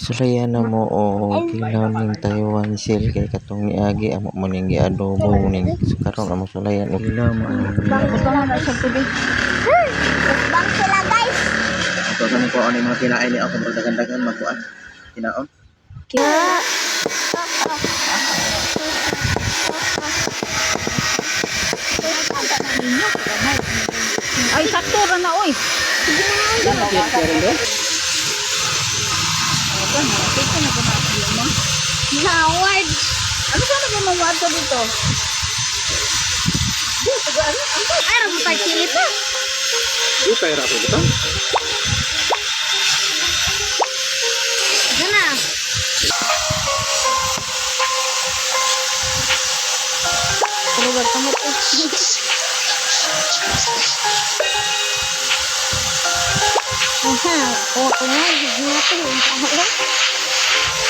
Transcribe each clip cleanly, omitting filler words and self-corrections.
Sulayan na mo o kilaw ning Taiwan Seal kay katong niagi amo man ning giadobo ning karon amo sulayan og kilaw mo. Bang sila guys. Ito sa ko ano yung mga kinain ni ako magdagandagan magkuan. Kinaon. Kaya Ay, sakto ra na oy. nawad. Ano ka na mawad ka dito? Ay, ramon tayo chili pa. Di kay ra ko butang. Gana. Lugar kamu tuh. Aha, pokoknya gimana tuh?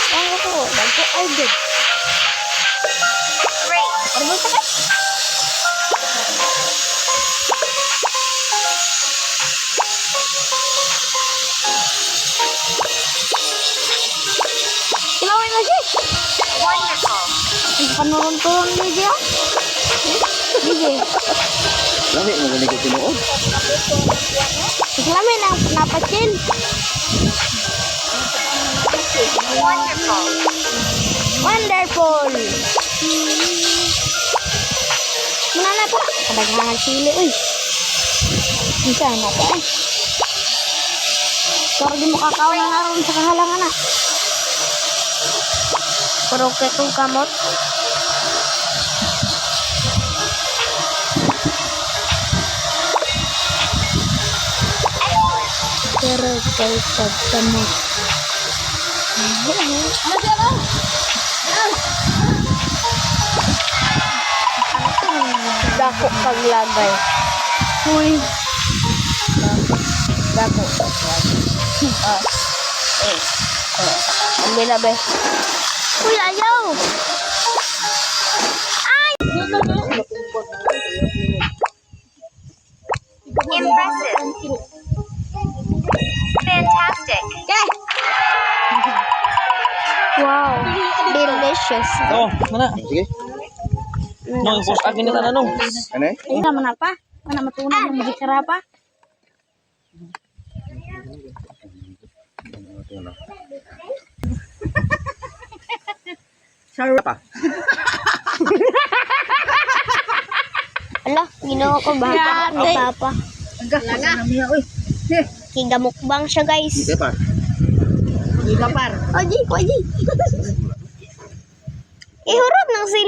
Yang itu, bantu aja. Kamu kan? Kilauin lagi. Wonderful. Penurun-turun dia. Sige. Lami mo gani ko tinuod. Islami nang napasin. Wonderful. Wonderful. Mana pa? Kadaghan sili uy. Bisa na pa eh. Pero di mo kakaw na naroon sa kahalangan na. Pero ketong kamot. Pero kay pagkamot. Dako paglagay. Uy. Dako paglagay. Ang binabe. Uy, ayaw. Ay! Impressive. Fantastic. Okay. Wow. Delicious. Oh, mana? Sige. No, boss akin na tanong. Ano eh? Ay, naman apa? Mana matunan mo magikara pa? Sarap pa. Ala, ginawa ko ba? Papa. Laga. Oy. Kigamukbang siya guys. Di pa. Di ba par? Oji, oji. Ihurot ng sila.